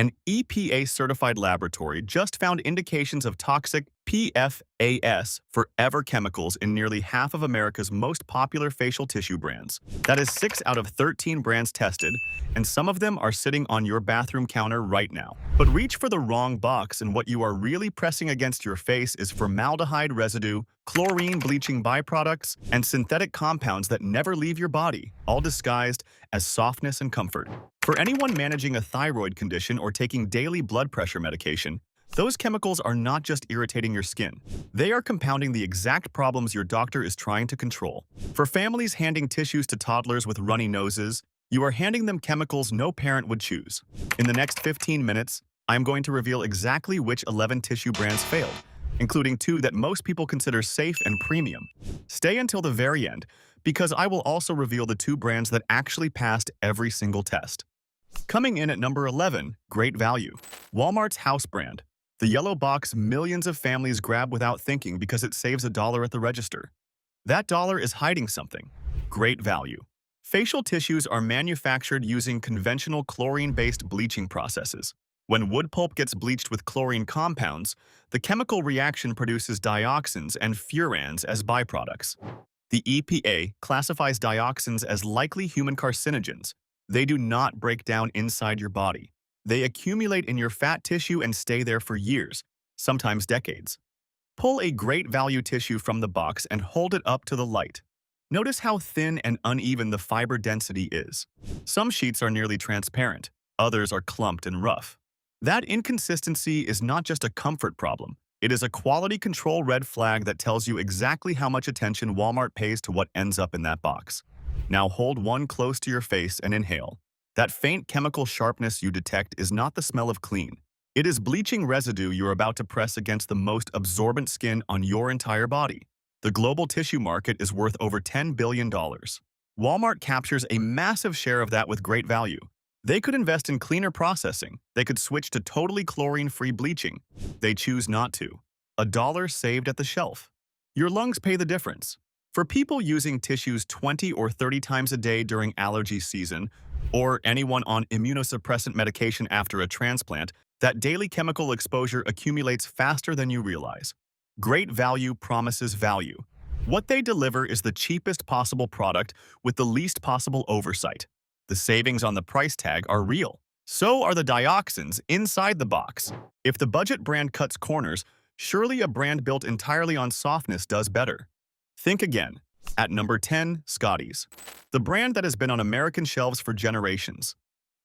An EPA-certified laboratory just found indications of toxic PFAS forever chemicals in nearly half of America's most popular facial tissue brands. That is 6 out of 13 brands tested, and some of them are sitting on your bathroom counter right now. But reach for the wrong box, and what you are really pressing against your face is formaldehyde residue, chlorine bleaching byproducts, and synthetic compounds that never leave your body, all disguised as softness and comfort. For anyone managing a thyroid condition or taking daily blood pressure medication, those chemicals are not just irritating your skin. They are compounding the exact problems your doctor is trying to control. For families handing tissues to toddlers with runny noses, you are handing them chemicals no parent would choose. In the next 15 minutes, I am going to reveal exactly which 11 tissue brands failed, including 2 that most people consider safe and premium. Stay until the very end, because I will also reveal the 2 brands that actually passed every single test. Coming in at number 11, great value. Walmart's house brand. The yellow box millions of families grab without thinking because it saves $1 at the register. That dollar is hiding something. Great value. Facial tissues are manufactured using conventional chlorine-based bleaching processes. When wood pulp gets bleached with chlorine compounds, the chemical reaction produces dioxins and furans as byproducts. The EPA classifies dioxins as likely human carcinogens. They do not break down inside your body. They accumulate in your fat tissue and stay there for years, sometimes decades. Pull a great value tissue from the box and hold it up to the light. Notice how thin and uneven the fiber density is. Some sheets are nearly transparent, others are clumped and rough. That inconsistency is not just a comfort problem. It is a quality control red flag that tells you exactly how much attention Walmart pays to what ends up in that box. Now hold one close to your face and inhale. That faint chemical sharpness you detect is not the smell of clean. It is bleaching residue you're about to press against the most absorbent skin on your entire body. The global tissue market is worth over $10 billion. Walmart captures a massive share of that with great value. They could invest in cleaner processing. They could switch to totally chlorine-free bleaching. They choose not to. $1 saved at the shelf. Your lungs pay the difference. For people using tissues 20 or 30 times a day during allergy season, or anyone on immunosuppressant medication after a transplant, that daily chemical exposure accumulates faster than you realize. Great value promises value. What they deliver is the cheapest possible product with the least possible oversight. The savings on the price tag are real. So are the dioxins inside the box. If the budget brand cuts corners, surely a brand built entirely on softness does better. Think again. At number 10, Scotties. The brand that has been on American shelves for generations.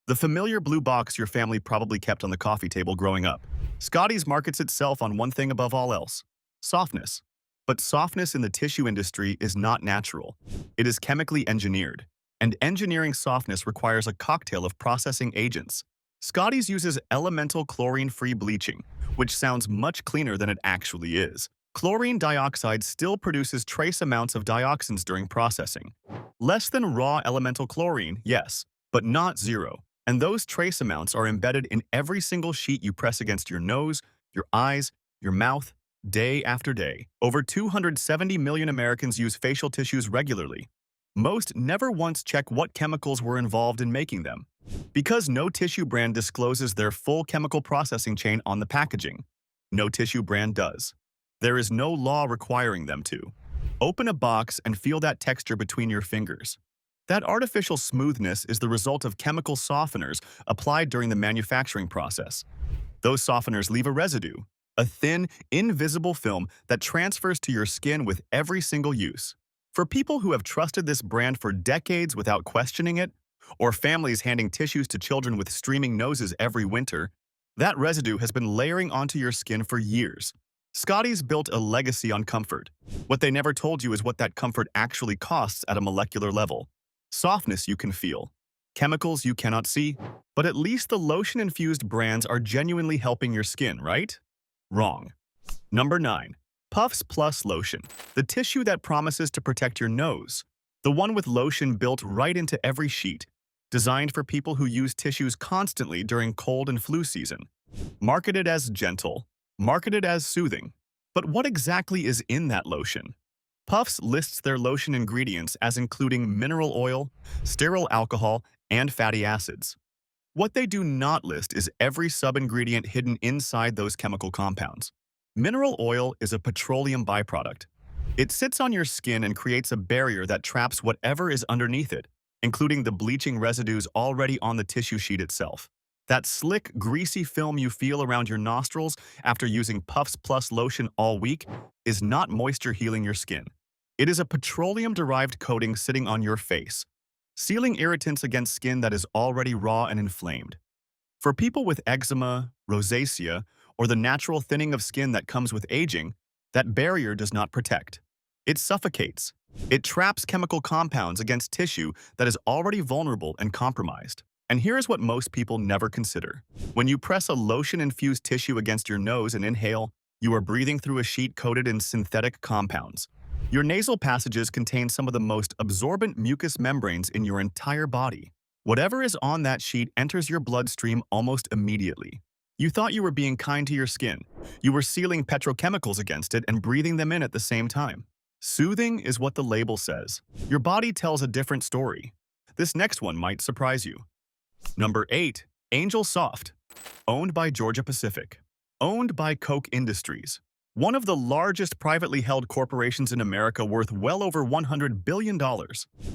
The familiar blue box your family probably kept on the coffee table growing up. Scotties markets itself on one thing above all else: softness. But softness in the tissue industry is not natural. It is chemically engineered. And engineering softness requires a cocktail of processing agents. Scotties uses elemental chlorine-free bleaching, which sounds much cleaner than it actually is. Chlorine dioxide still produces trace amounts of dioxins during processing. Less than raw elemental chlorine, yes, but not zero. And those trace amounts are embedded in every single sheet you press against your nose, your eyes, your mouth, day after day. Over 270 million Americans use facial tissues regularly. Most never once check what chemicals were involved in making them. Because no tissue brand discloses their full chemical processing chain on the packaging, no tissue brand does. There is no law requiring them to. Open a box and feel that texture between your fingers. That artificial smoothness is the result of chemical softeners applied during the manufacturing process. Those softeners leave a residue, a thin, invisible film that transfers to your skin with every single use. For people who have trusted this brand for decades without questioning it, or families handing tissues to children with streaming noses every winter, that residue has been layering onto your skin for years. Scotties built a legacy on comfort. What they never told you is what that comfort actually costs at a molecular level. Softness you can feel. Chemicals you cannot see. But at least the lotion-infused brands are genuinely helping your skin, right? Wrong. Number 9. Puffs Plus Lotion. The tissue that promises to protect your nose. The one with lotion built right into every sheet. Designed for people who use tissues constantly during cold and flu season. Marketed as gentle. Marketed as soothing. But what exactly is in that lotion? Puffs lists their lotion ingredients as including mineral oil, sterile alcohol, and fatty acids. What they do not list is every sub-ingredient hidden inside those chemical compounds. Mineral oil is a petroleum byproduct. It sits on your skin and creates a barrier that traps whatever is underneath it, including the bleaching residues already on the tissue sheet itself. That slick, greasy film you feel around your nostrils after using Puffs Plus lotion all week is not moisture healing your skin. It is a petroleum-derived coating sitting on your face, sealing irritants against skin that is already raw and inflamed. For people with eczema, rosacea, or the natural thinning of skin that comes with aging, that barrier does not protect. It suffocates. It traps chemical compounds against tissue that is already vulnerable and compromised. And here's what most people never consider. When you press a lotion-infused tissue against your nose and inhale, you are breathing through a sheet coated in synthetic compounds. Your nasal passages contain some of the most absorbent mucous membranes in your entire body. Whatever is on that sheet enters your bloodstream almost immediately. You thought you were being kind to your skin. You were sealing petrochemicals against it and breathing them in at the same time. Soothing is what the label says. Your body tells a different story. This next one might surprise you. Number 8. Angel Soft. Owned by Georgia Pacific. Owned by Koch Industries. One of the largest privately held corporations in America, worth well over $100 billion.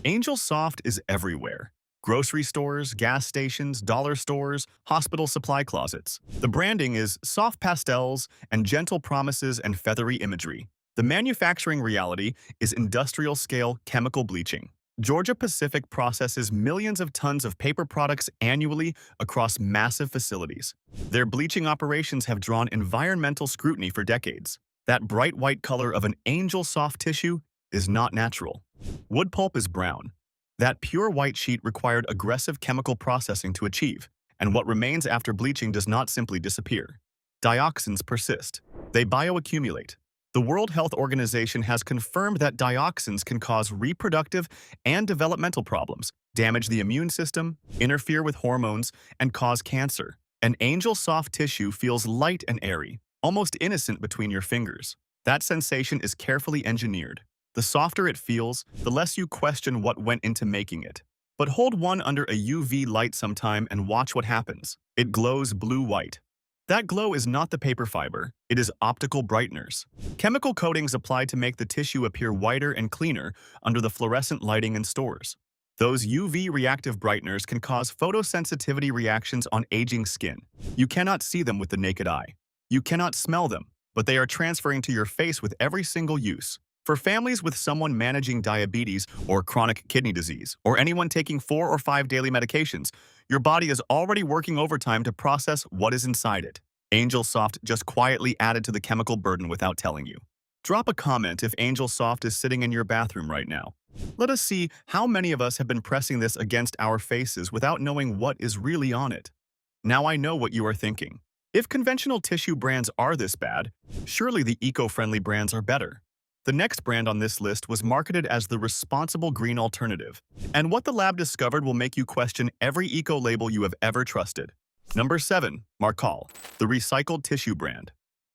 Angel Soft is everywhere. Grocery stores, gas stations, dollar stores, hospital supply closets. The branding is soft pastels and gentle promises and feathery imagery. The manufacturing reality is industrial-scale chemical bleaching. Georgia Pacific processes millions of tons of paper products annually across massive facilities. Their bleaching operations have drawn environmental scrutiny for decades. That bright white color of an angel soft tissue is not natural. Wood pulp is brown. That pure white sheet required aggressive chemical processing to achieve, and what remains after bleaching does not simply disappear. Dioxins persist. They bioaccumulate. The World Health Organization has confirmed that dioxins can cause reproductive and developmental problems, damage the immune system, interfere with hormones, and cause cancer. An angel soft tissue feels light and airy, almost innocent between your fingers. That sensation is carefully engineered. The softer it feels, the less you question what went into making it. But hold one under a UV light sometime and watch what happens. It glows blue-white. That glow is not the paper fiber, it is optical brighteners. Chemical coatings applied to make the tissue appear whiter and cleaner under the fluorescent lighting in stores. Those UV reactive brighteners can cause photosensitivity reactions on aging skin. You cannot see them with the naked eye. You cannot smell them, but they are transferring to your face with every single use. For families with someone managing diabetes or chronic kidney disease, or anyone taking 4 or 5 daily medications, your body is already working overtime to process what is inside it. Angel Soft just quietly added to the chemical burden without telling you. Drop a comment if Angel Soft is sitting in your bathroom right now. Let us see how many of us have been pressing this against our faces without knowing what is really on it. Now I know what you are thinking. If conventional tissue brands are this bad, surely the eco-friendly brands are better. The next brand on this list was marketed as the responsible green alternative, and what the lab discovered will make you question every eco-label you have ever trusted. Number 7. Marcal, the recycled tissue brand.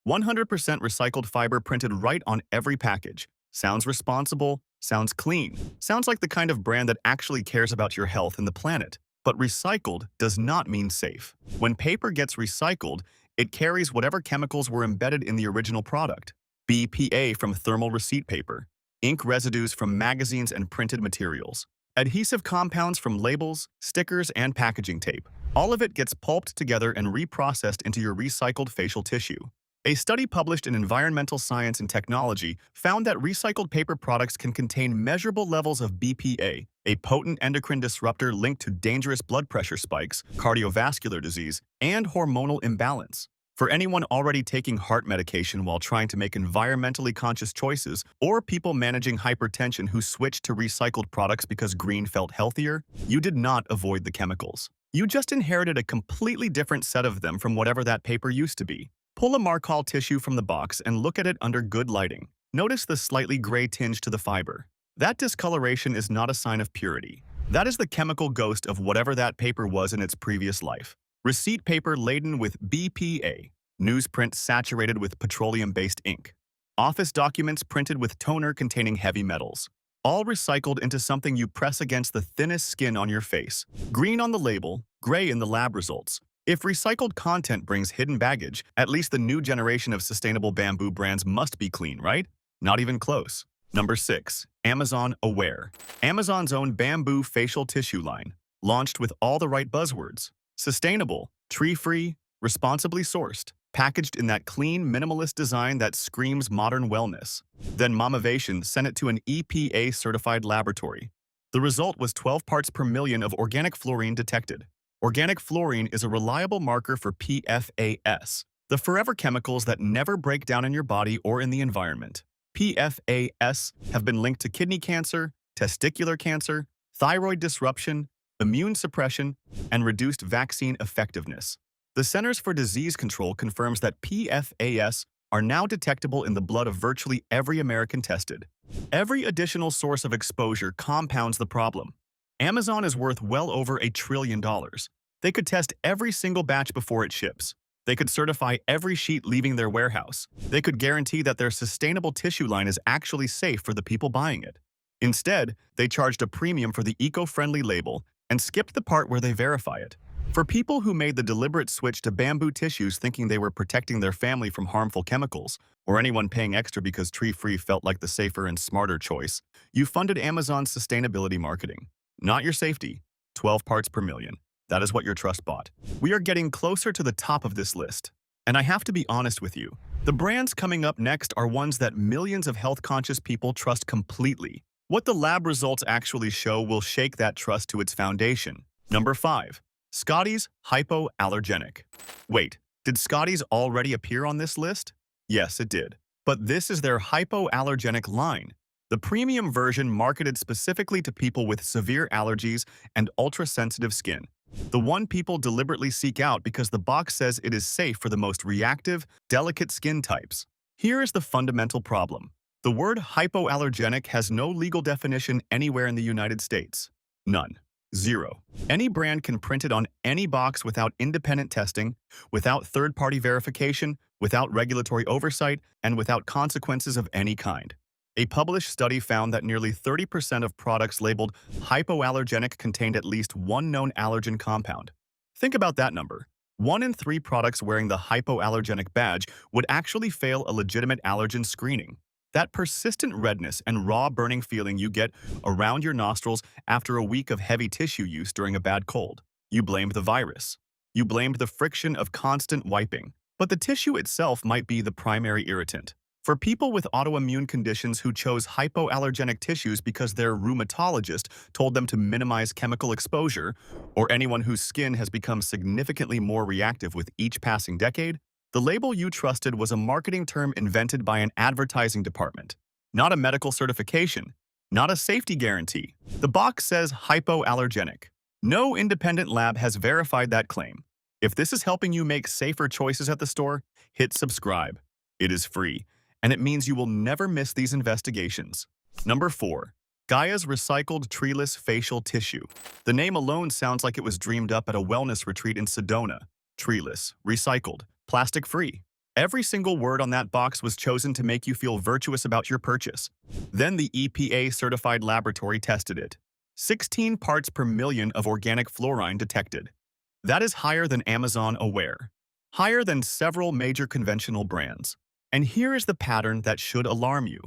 100% recycled fiber printed right on every package. Sounds responsible, sounds clean, sounds like the kind of brand that actually cares about your health and the planet. But recycled does not mean safe. When paper gets recycled, it carries whatever chemicals were embedded in the original product. BPA from thermal receipt paper, ink residues from magazines and printed materials, adhesive compounds from labels, stickers, and packaging tape. All of it gets pulped together and reprocessed into your recycled facial tissue. A study published in Environmental Science and Technology found that recycled paper products can contain measurable levels of BPA, a potent endocrine disruptor linked to dangerous blood pressure spikes, cardiovascular disease, and hormonal imbalance. For anyone already taking heart medication while trying to make environmentally conscious choices, or people managing hypertension who switched to recycled products because green felt healthier, you did not avoid the chemicals. You just inherited a completely different set of them from whatever that paper used to be. Pull a Marcal tissue from the box and look at it under good lighting. Notice the slightly gray tinge to the fiber. That discoloration is not a sign of purity. That is the chemical ghost of whatever that paper was in its previous life. Receipt paper laden with BPA, newsprint saturated with petroleum-based ink, office documents printed with toner containing heavy metals. all recycled into something you press against the thinnest skin on your face. Green on the label, gray in the lab results. If recycled content brings hidden baggage, at least the new generation of sustainable bamboo brands must be clean, right? Not even close. Number 6. Amazon Aware. Amazon's own bamboo facial tissue line, launched with all the right buzzwords. Sustainable, tree-free, responsibly sourced, packaged in that clean, minimalist design that screams modern wellness. Then Momavation sent it to an EPA-certified laboratory. The result was 12 parts per million of organic fluorine detected. Organic fluorine is a reliable marker for PFAS, the forever chemicals that never break down in your body or in the environment. PFAS have been linked to kidney cancer, testicular cancer, thyroid disruption, immune suppression, and reduced vaccine effectiveness. The Centers for Disease Control confirms that PFAS are now detectable in the blood of virtually every American tested. Every additional source of exposure compounds the problem. Amazon is worth well over $1 trillion. They could test every single batch before it ships. They could certify every sheet leaving their warehouse. They could guarantee that their sustainable tissue line is actually safe for the people buying it. Instead, they charged a premium for the eco-friendly label and skipped the part where they verify it. For people who made the deliberate switch to bamboo tissues thinking they were protecting their family from harmful chemicals, or anyone paying extra because tree-free felt like the safer and smarter choice, you funded Amazon's sustainability marketing. Not your safety. 12 parts per million. That is what your trust bought. We are getting closer to the top of this list. And I have to be honest with you. The brands coming up next are ones that millions of health-conscious people trust completely. What the lab results actually show will shake that trust to its foundation. Number 5. Scotties hypoallergenic. Wait, did Scotties already appear on this list? Yes, it did. But this is their hypoallergenic line, the premium version marketed specifically to people with severe allergies and ultra-sensitive skin. The one people deliberately seek out because the box says it is safe for the most reactive, delicate skin types. Here is the fundamental problem. The word hypoallergenic has no legal definition anywhere in the United States. None. Zero. Any brand can print it on any box without independent testing, without third-party verification, without regulatory oversight, and without consequences of any kind. A published study found that nearly 30% of products labeled hypoallergenic contained at least one known allergen compound. Think about that number. 1 in 3 products wearing the hypoallergenic badge would actually fail a legitimate allergen screening. That persistent redness and raw burning feeling you get around your nostrils after a week of heavy tissue use during a bad cold. You blamed the virus. You blamed the friction of constant wiping. But the tissue itself might be the primary irritant. For people with autoimmune conditions who chose hypoallergenic tissues because their rheumatologist told them to minimize chemical exposure, or anyone whose skin has become significantly more reactive with each passing decade, the label you trusted was a marketing term invented by an advertising department, not a medical certification, not a safety guarantee. The box says hypoallergenic. No independent lab has verified that claim. If this is helping you make safer choices at the store, hit subscribe. It is free, and it means you will never miss these investigations. Number 4. Gaia's recycled treeless facial tissue. The name alone sounds like it was dreamed up at a wellness retreat in Sedona. Treeless, recycled, plastic-free. Every single word on that box was chosen to make you feel virtuous about your purchase. Then the EPA-certified laboratory tested it. 16 parts per million of organic fluorine detected. That is higher than Amazon Aware. Higher than several major conventional brands. And here is the pattern that should alarm you.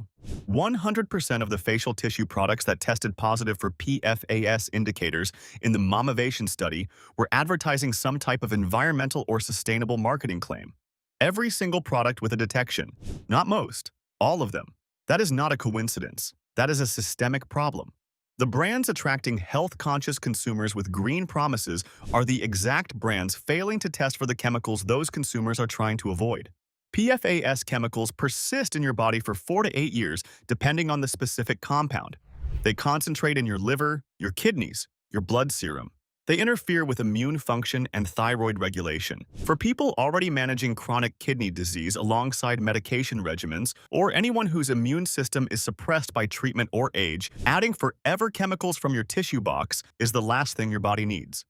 100% of the facial tissue products that tested positive for PFAS indicators in the Momavation study were advertising some type of environmental or sustainable marketing claim. Every single product with a detection. Not most. All of them. That is not a coincidence. That is a systemic problem. The brands attracting health-conscious consumers with green promises are the exact brands failing to test for the chemicals those consumers are trying to avoid. PFAS chemicals persist in your body for 4 to 8 years, depending on the specific compound. They concentrate in your liver, your kidneys, your blood serum. They interfere with immune function and thyroid regulation. For people already managing chronic kidney disease alongside medication regimens, or anyone whose immune system is suppressed by treatment or age, adding forever chemicals from your tissue box is the last thing your body needs.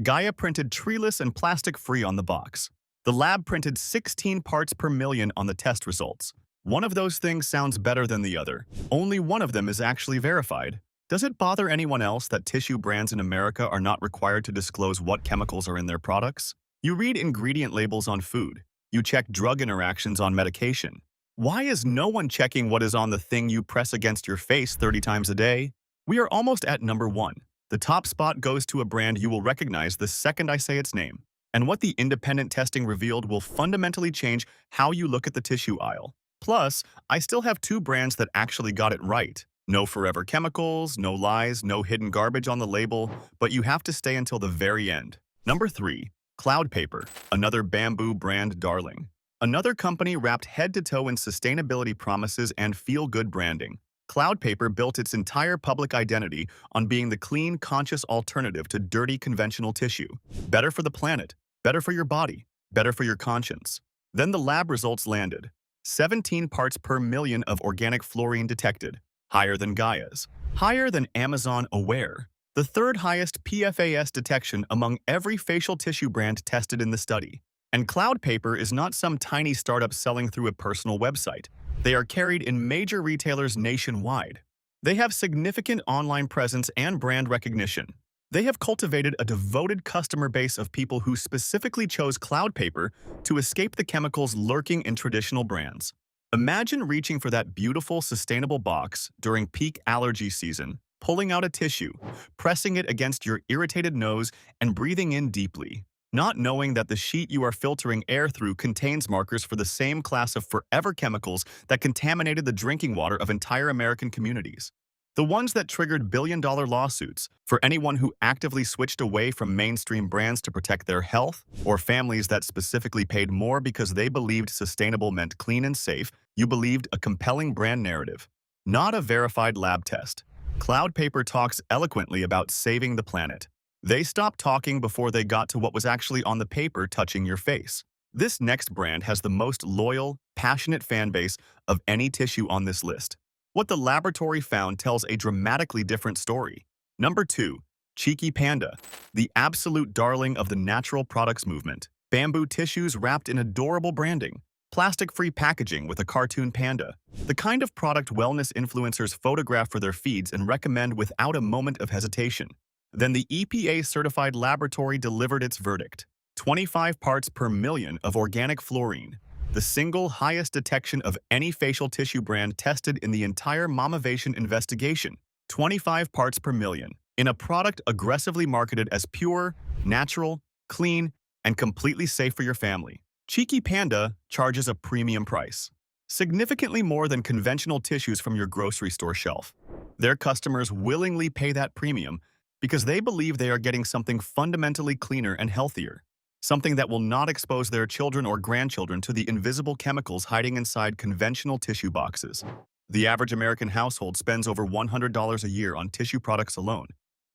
Gaia printed treeless and plastic-free on the box. The lab printed 16 parts per million on the test results. One of those things sounds better than the other. Only one of them is actually verified. Does it bother anyone else that tissue brands in America are not required to disclose what chemicals are in their products? You read ingredient labels on food. You check drug interactions on medication. Why is no one checking what is on the thing you press against your face 30 times a day? We are almost at number one. The top spot goes to a brand you will recognize the second I say its name. And what the independent testing revealed will fundamentally change how you look at the tissue aisle. Plus, I still have two brands that actually got it right. No forever chemicals, no lies, no hidden garbage on the label, but you have to stay until the very end. Number 3. Cloud Paper, another bamboo brand darling. Another company wrapped head-to-toe in sustainability promises and feel-good branding. Cloud Paper built its entire public identity on being the clean, conscious alternative to dirty conventional tissue. Better for the planet, better for your body, better for your conscience. Then the lab results landed. 17 parts per million of organic fluorine detected, higher than Gaia's, higher than Amazon Aware, the third highest PFAS detection among every facial tissue brand tested in the study. And Cloud Paper is not some tiny startup selling through a personal website. They are carried in major retailers nationwide. They have significant online presence and brand recognition. They have cultivated a devoted customer base of people who specifically chose Cloud Paper to escape the chemicals lurking in traditional brands. Imagine reaching for that beautiful, sustainable box during peak allergy season, pulling out a tissue, pressing it against your irritated nose, and breathing in deeply, not knowing that the sheet you are filtering air through contains markers for the same class of forever chemicals that contaminated the drinking water of entire American communities. The ones that triggered billion-dollar lawsuits for anyone who actively switched away from mainstream brands to protect their health, or families that specifically paid more because they believed sustainable meant clean and safe. You believed a compelling brand narrative, not a verified lab test. Cloud Paper talks eloquently about saving the planet. They stopped talking before they got to what was actually on the paper touching your face. This next brand has the most loyal, passionate fan base of any tissue on this list. What the laboratory found tells a dramatically different story. Number 2. Cheeky Panda, the absolute darling of the natural products movement. Bamboo tissues wrapped in adorable branding. Plastic-free packaging with a cartoon panda. The kind of product wellness influencers photograph for their feeds and recommend without a moment of hesitation. Then the EPA-certified laboratory delivered its verdict. 25 parts per million of organic fluorine. The single highest detection of any facial tissue brand tested in the entire Mamavation investigation. 25 parts per million. In a product aggressively marketed as pure, natural, clean, and completely safe for your family. Cheeky Panda charges a premium price, significantly more than conventional tissues from your grocery store shelf. Their customers willingly pay that premium because they believe they are getting something fundamentally cleaner and healthier, something that will not expose their children or grandchildren to the invisible chemicals hiding inside conventional tissue boxes. The average American household spends over $100 a year on tissue products alone.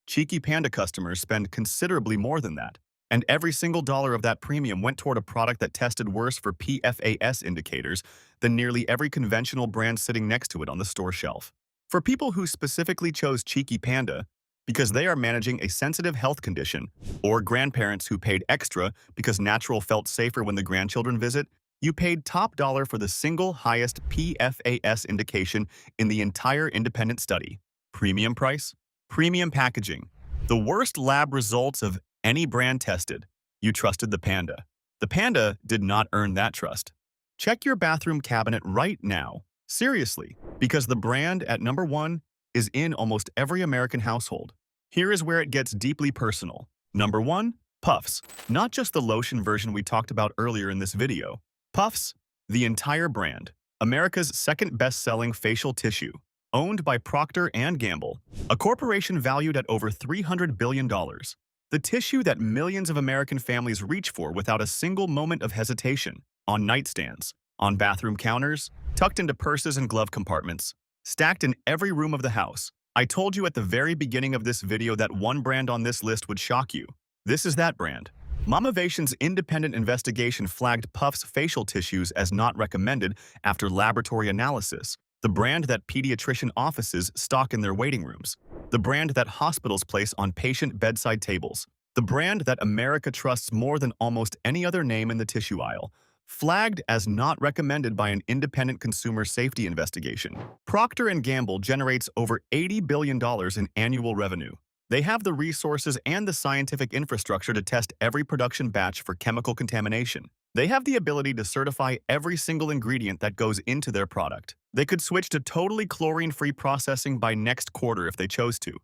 Cheeky Panda customers spend considerably more than that. And every single dollar of that premium went toward a product that tested worse for PFAS indicators than nearly every conventional brand sitting next to it on the store shelf. For people who specifically chose Cheeky Panda because they are managing a sensitive health condition, or grandparents who paid extra because natural felt safer when the grandchildren visit, you paid top dollar for the single highest PFAS indication in the entire independent study. Premium price? Premium packaging. The worst lab results of any brand tested. You trusted the Panda. The Panda did not earn that trust. Check your bathroom cabinet right now. Seriously, because the brand at number 1 is in almost every American household. Here is where it gets deeply personal. Number 1, Puffs. Not just the lotion version we talked about earlier in this video. Puffs, the entire brand. America's second best-selling facial tissue. Owned by Procter & Gamble, a corporation valued at over $300 billion. The tissue that millions of American families reach for without a single moment of hesitation. On nightstands, on bathroom counters, tucked into purses and glove compartments, stacked in every room of the house. I told you at the very beginning of this video that one brand on this list would shock you. This is that brand. Mamavation's independent investigation flagged Puff's facial tissues as not recommended after laboratory analysis. The brand that pediatrician offices stock in their waiting rooms. The brand that hospitals place on patient bedside tables. The brand that America trusts more than almost any other name in the tissue aisle. Flagged as not recommended by an independent consumer safety investigation. Procter & Gamble generates over $80 billion in annual revenue. They have the resources and the scientific infrastructure to test every production batch for chemical contamination. They have the ability to certify every single ingredient that goes into their product. They could switch to totally chlorine-free processing by next quarter if they chose to.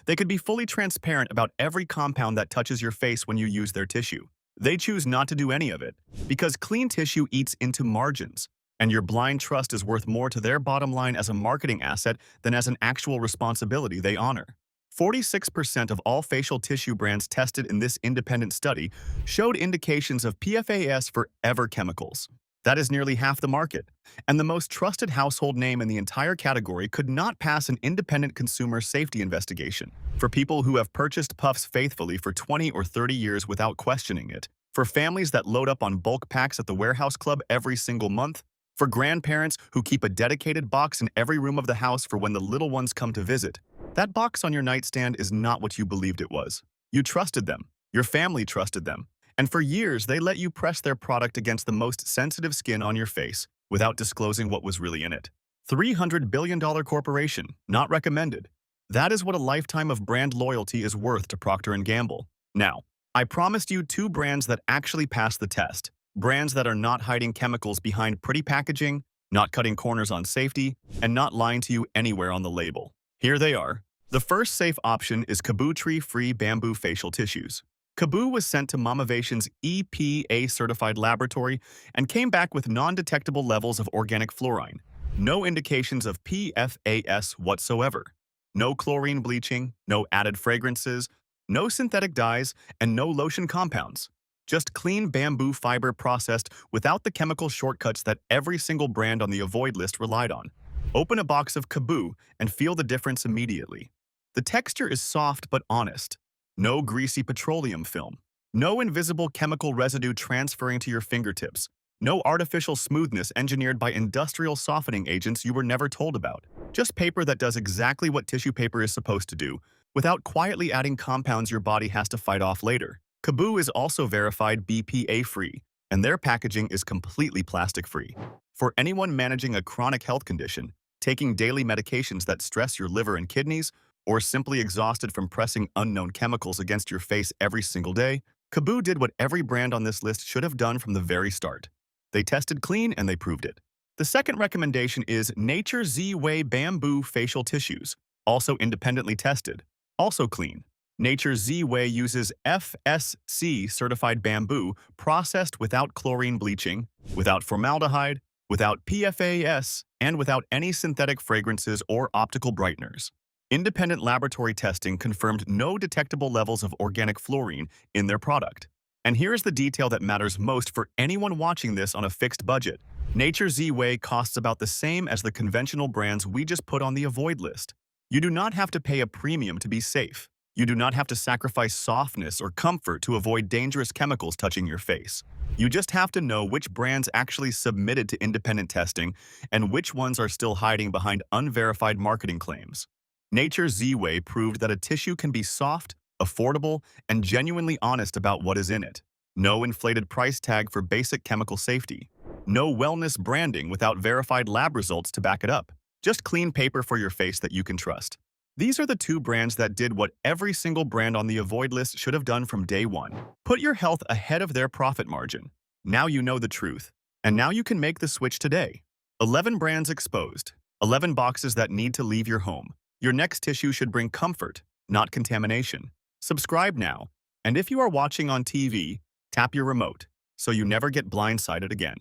They could be fully transparent about every compound that touches your face when you use their tissue. They choose not to do any of it, because clean tissue eats into margins, and your blind trust is worth more to their bottom line as a marketing asset than as an actual responsibility they honor. 46% of all facial tissue brands tested in this independent study showed indications of PFAS forever chemicals. That is nearly half the market, and the most trusted household name in the entire category could not pass an independent consumer safety investigation. For people who have purchased puffs faithfully for 20 or 30 years without questioning it, for families that load up on bulk packs at the warehouse club every single month, for grandparents who keep a dedicated box in every room of the house for when the little ones come to visit, that box on your nightstand is not what you believed it was. You trusted them. Your family trusted them. And for years, they let you press their product against the most sensitive skin on your face without disclosing what was really in it. $300 billion corporation, not recommended. That is what a lifetime of brand loyalty is worth to Procter & Gamble. Now, I promised you 2 brands that actually pass the test. Brands that are not hiding chemicals behind pretty packaging, not cutting corners on safety, and not lying to you anywhere on the label. Here they are. The first safe option is Kaboo tree-free bamboo facial tissues. Kaboo was sent to Mamavation's EPA-certified laboratory and came back with non-detectable levels of organic fluorine. No indications of PFAS whatsoever. No chlorine bleaching, no added fragrances, no synthetic dyes, and no lotion compounds. Just clean bamboo fiber processed without the chemical shortcuts that every single brand on the avoid list relied on. Open a box of Kaboo and feel the difference immediately. The texture is soft but honest. No greasy petroleum film. No invisible chemical residue transferring to your fingertips. No artificial smoothness engineered by industrial softening agents you were never told about. Just paper that does exactly what tissue paper is supposed to do, without quietly adding compounds your body has to fight off later. Kaboo is also verified BPA-free, and their packaging is completely plastic-free. For anyone managing a chronic health condition, taking daily medications that stress your liver and kidneys, or simply exhausted from pressing unknown chemicals against your face every single day, Kaboo did what every brand on this list should have done from the very start. They tested clean and they proved it. The second recommendation is Nature Z-Way Bamboo Facial Tissues, also independently tested, also clean. Nature Z-Way uses FSC-certified bamboo processed without chlorine bleaching, without formaldehyde, without PFAS, and without any synthetic fragrances or optical brighteners. Independent laboratory testing confirmed no detectable levels of organic fluorine in their product. And here's the detail that matters most for anyone watching this on a fixed budget. Nature Z-Way costs about the same as the conventional brands we just put on the avoid list. You do not have to pay a premium to be safe. You do not have to sacrifice softness or comfort to avoid dangerous chemicals touching your face. You just have to know which brands actually submitted to independent testing and which ones are still hiding behind unverified marketing claims. Nature Z-Way proved that a tissue can be soft, affordable, and genuinely honest about what is in it. No inflated price tag for basic chemical safety. No wellness branding without verified lab results to back it up. Just clean paper for your face that you can trust. These are the 2 brands that did what every single brand on the avoid list should have done from day one. Put your health ahead of their profit margin. Now you know the truth. And now you can make the switch today. 11 brands exposed. 11 boxes that need to leave your home. Your next tissue should bring comfort, not contamination. Subscribe now. And if you are watching on TV, tap your remote so you never get blindsided again.